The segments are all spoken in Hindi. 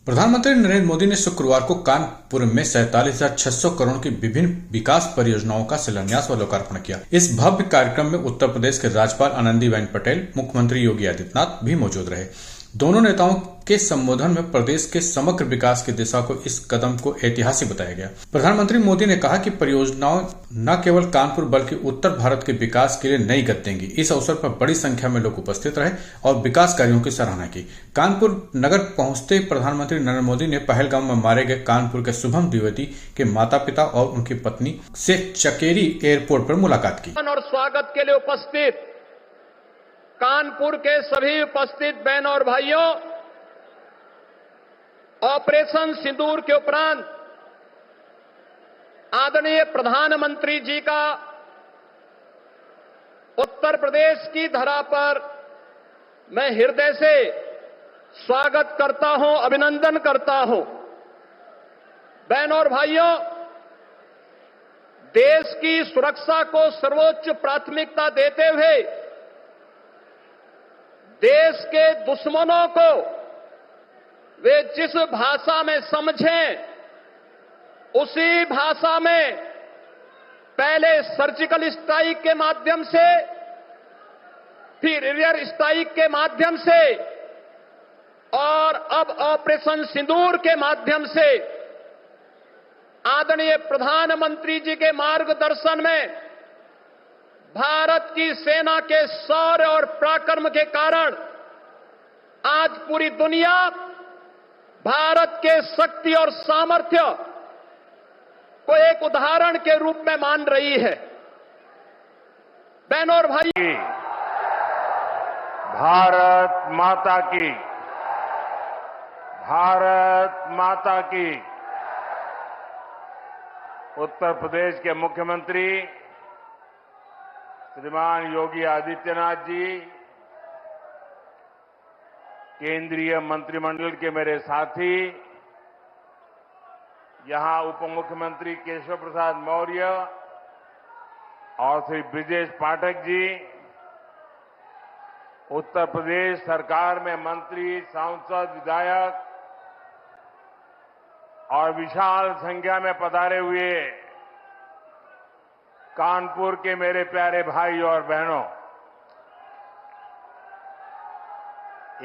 प्रधानमंत्री नरेंद्र मोदी ने शुक्रवार को कानपुर में 47,600 करोड़ की विभिन्न विकास परियोजनाओं का शिलान्यास व लोकार्पण किया। इस भव्य कार्यक्रम में उत्तर प्रदेश के राज्यपाल आनंदीबेन पटेल, मुख्यमंत्री योगी आदित्यनाथ भी मौजूद रहे। दोनों नेताओं के संबोधन में प्रदेश के समग्र विकास की दिशा को इस कदम को ऐतिहासिक बताया गया। प्रधानमंत्री मोदी ने कहा कि परियोजनाओं न केवल कानपुर बल्कि उत्तर भारत के विकास के लिए नई गति देंगी। इस अवसर पर बड़ी संख्या में लोग उपस्थित रहे और विकास कार्यों की सराहना की। कानपुर नगर पहुंचते प्रधानमंत्री नरेंद्र मोदी ने पहलगाम में मारे गए कानपुर के शुभम द्विवेदी के माता पिता और उनकी पत्नी से चकेरी एयरपोर्ट पर मुलाकात की और स्वागत के लिए उपस्थित कानपुर के सभी उपस्थित बहनों और भाइयों, ऑपरेशन सिंदूर के उपरांत आदरणीय प्रधानमंत्री जी का उत्तर प्रदेश की धरा पर मैं हृदय से स्वागत करता हूं, अभिनंदन करता हूं। बहनों और भाइयों, देश की सुरक्षा को सर्वोच्च प्राथमिकता देते हुए देश के दुश्मनों को वे जिस भाषा में समझें, उसी भाषा में पहले सर्जिकल स्ट्राइक के माध्यम से, फिर एरियर स्ट्राइक के माध्यम से और अब ऑपरेशन सिंदूर के माध्यम से आदरणीय प्रधानमंत्री जी के मार्गदर्शन में भारत की सेना के शौर्य और पराक्रम के कारण आज पूरी दुनिया भारत के शक्ति और सामर्थ्य को एक उदाहरण के रूप में मान रही है। बहनों और भाई, भारत माता की, भारत माता की। उत्तर प्रदेश के मुख्यमंत्री श्रीमान योगी आदित्यनाथ जी, केंद्रीय मंत्रिमंडल के मेरे साथी, यहां उप मुख्यमंत्री केशव प्रसाद मौर्य और श्री ब्रिजेश पाठक जी, उत्तर प्रदेश सरकार में मंत्री, सांसद, विधायक और विशाल संख्या में पधारे हुए कानपुर के मेरे प्यारे भाई और बहनों,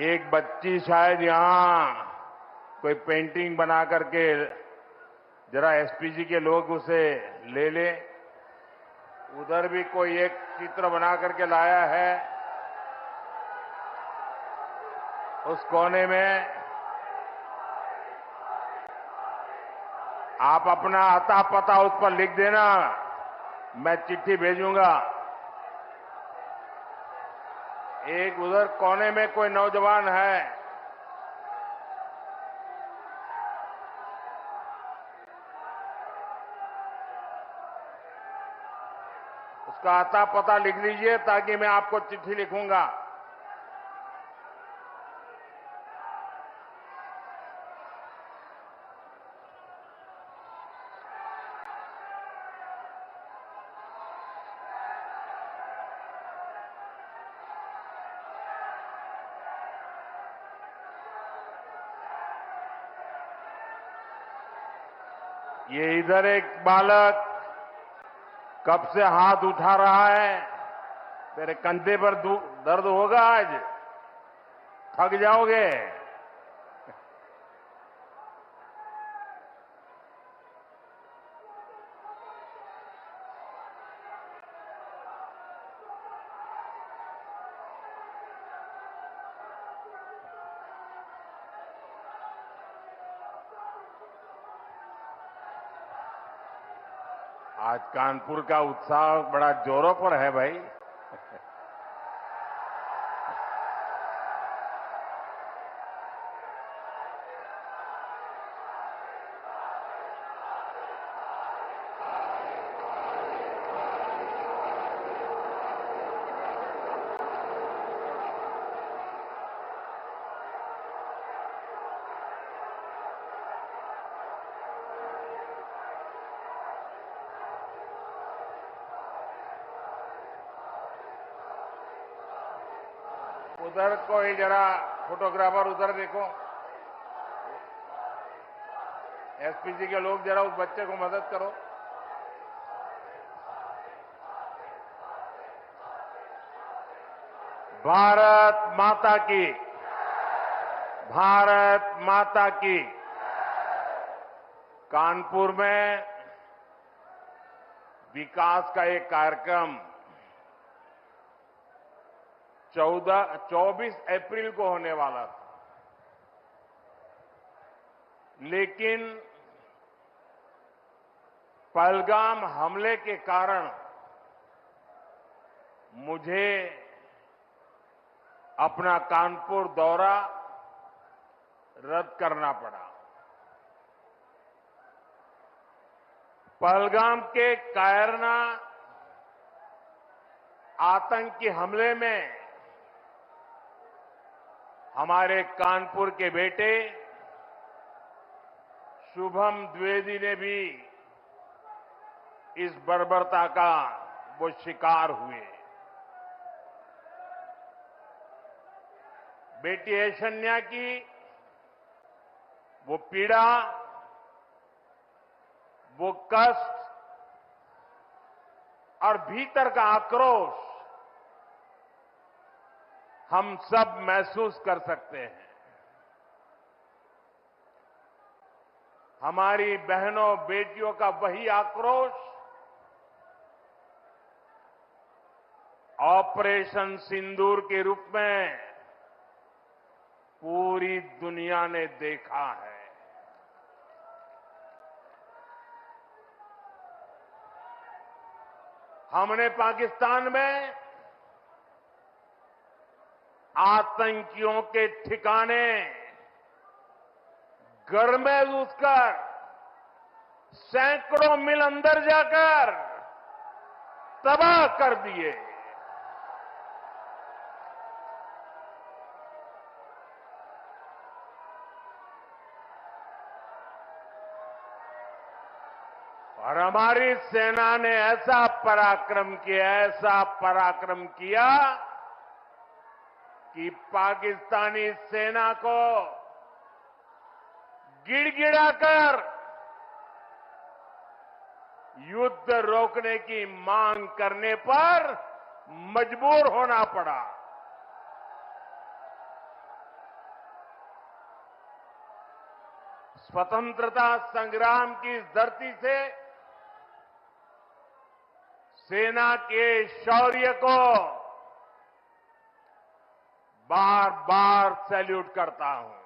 एक बच्ची शायद यहां कोई पेंटिंग बना करके जरा एसपीजी के लोग उसे ले ले। उधर भी कोई एक चित्र बना करके लाया है, उस कोने में आप अपना अता पता उस पर लिख देना, मैं चिट्ठी भेजूंगा। एक उधर कोने में कोई नौजवान है, उसका अता पता लिख लीजिए ताकि मैं आपको चिट्ठी लिखूंगा। ये इधर एक बालक कब से हाथ उठा रहा है। तेरे कंधे पर दर्द होगा, आज थक जाओगे। आज कानपुर का उत्साह बड़ा जोरों पर है भाई। उधर कोई जरा फोटोग्राफर उधर देखो। एसपीजी के लोग जरा उस बच्चे को मदद करो। भारत माता की, भारत माता की। कानपुर में विकास का एक कार्यक्रम 24 अप्रैल को होने वाला था, लेकिन पहलगाम हमले के कारण मुझे अपना कानपुर दौरा रद्द करना पड़ा। पहलगाम के कायरना आतंकी हमले में हमारे कानपुर के बेटे शुभम द्विवेदी ने भी इस बर्बरता का वो शिकार हुए। बेटी ऐशन्या की वो पीड़ा, वो कष्ट और भीतर का आक्रोश हम सब महसूस कर सकते हैं। हमारी बहनों बेटियों का वही आक्रोश ऑपरेशन सिंदूर के रूप में पूरी दुनिया ने देखा है। हमने पाकिस्तान में आतंकियों के ठिकाने घर में घुसकर सैकड़ों मील अंदर जाकर तबाह कर दिए। और हमारी सेना ने ऐसा पराक्रम किया कि पाकिस्तानी सेना को गिड़गिड़ाकर युद्ध रोकने की मांग करने पर मजबूर होना पड़ा। स्वतंत्रता संग्राम की इस धरती से सेना के शौर्य को बार बार सैल्यूट करता हूं।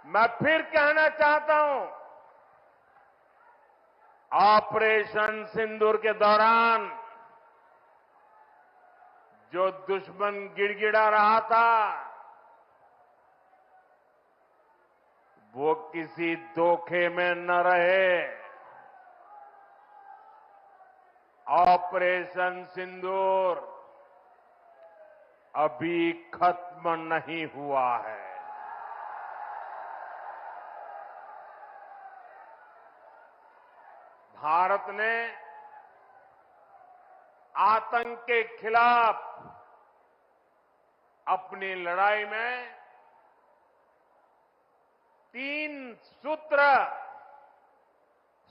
मैं फिर कहना चाहता हूं, ऑपरेशन सिंदूर के दौरान जो दुश्मन गिड़गिड़ा रहा था वो किसी धोखे में न रहे। ऑपरेशन सिंदूर अभी खत्म नहीं हुआ है। भारत ने आतंक के खिलाफ अपनी लड़ाई में 3 सूत्र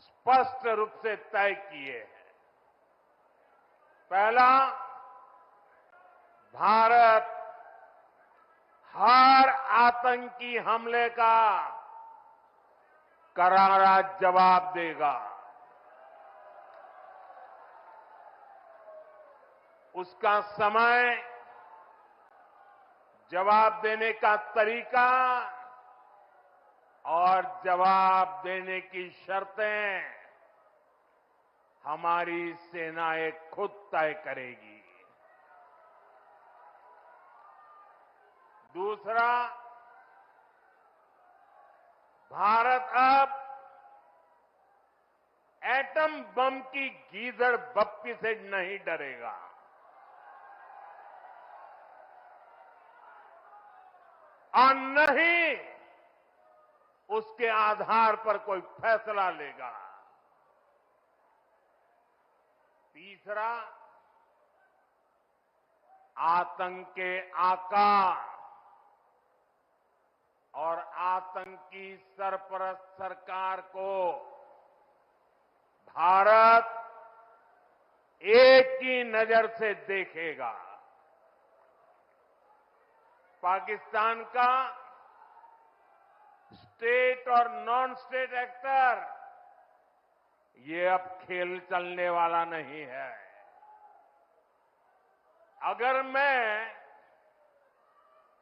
स्पष्ट रूप से तय किए हैं। पहला, भारत हर आतंकी हमले का करारा जवाब देगा। उसका समय, जवाब देने का तरीका और जवाब देने की शर्तें हमारी सेनाएं खुद तय करेगी। दूसरा, भारत अब एटम बम की गीदड़ बप्पी से नहीं डरेगा। और न ही उसके आधार पर कोई फैसला लेगा। तीसरा, आतंक के आका और आतंकी सरपरस्त सरकार को भारत एक ही नजर से देखेगा। पाकिस्तान का स्टेट और नॉन स्टेट एक्टर ये अब खेल चलने वाला नहीं है। अगर मैं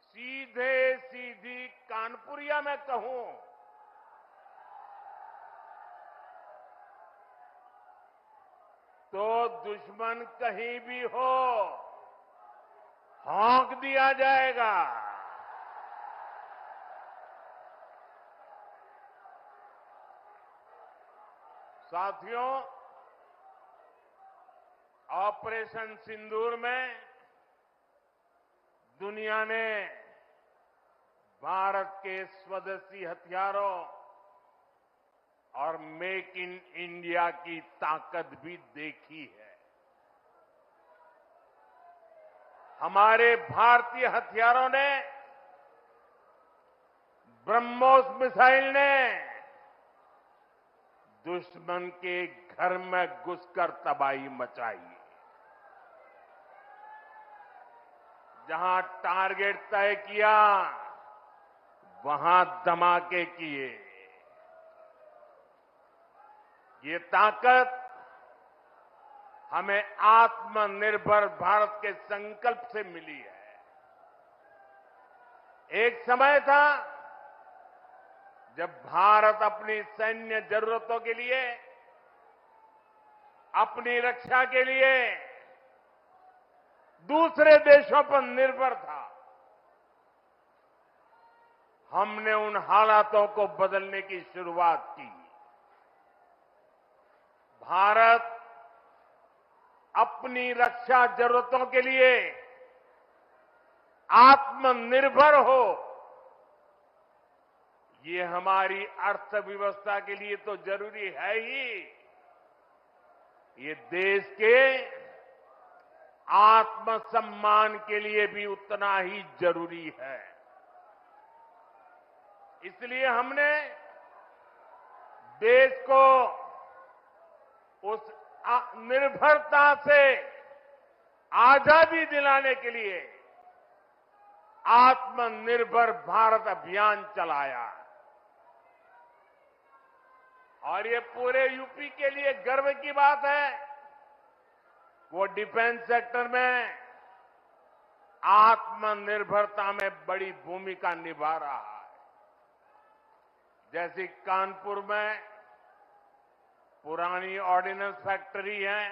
सीधे सीधी कानपुरिया में कहूं तो दुश्मन कहीं भी हो हौंक दिया जाएगा। साथियों, ऑपरेशन सिंदूर में दुनिया ने भारत के स्वदेशी हथियारों और मेक इन इंडिया की ताकत भी देखी है। हमारे भारतीय हथियारों ने, ब्रह्मोस मिसाइल ने दुश्मन के घर में घुसकर तबाही मचाई। जहां टारगेट तय किया वहां धमाके किए। ये ताकत हमें आत्मनिर्भर भारत के संकल्प से मिली है। एक समय था जब भारत अपनी सैन्य जरूरतों के लिए, अपनी रक्षा के लिए दूसरे देशों पर निर्भर था। हमने उन हालातों को बदलने की शुरुआत की। भारत अपनी रक्षा जरूरतों के लिए आत्मनिर्भर हो, ये हमारी अर्थव्यवस्था के लिए तो जरूरी है ही, ये देश के आत्मसम्मान के लिए भी उतना ही जरूरी है। इसलिए हमने देश को उस निर्भरता से आजादी दिलाने के लिए आत्मनिर्भर भारत अभियान चलाया। और ये पूरे यूपी के लिए गर्व की बात है, वो डिफेंस सेक्टर में आत्मनिर्भरता में बड़ी भूमिका निभा रहा है। जैसे कानपुर में पुरानी ऑर्डिनेंस फैक्ट्री है,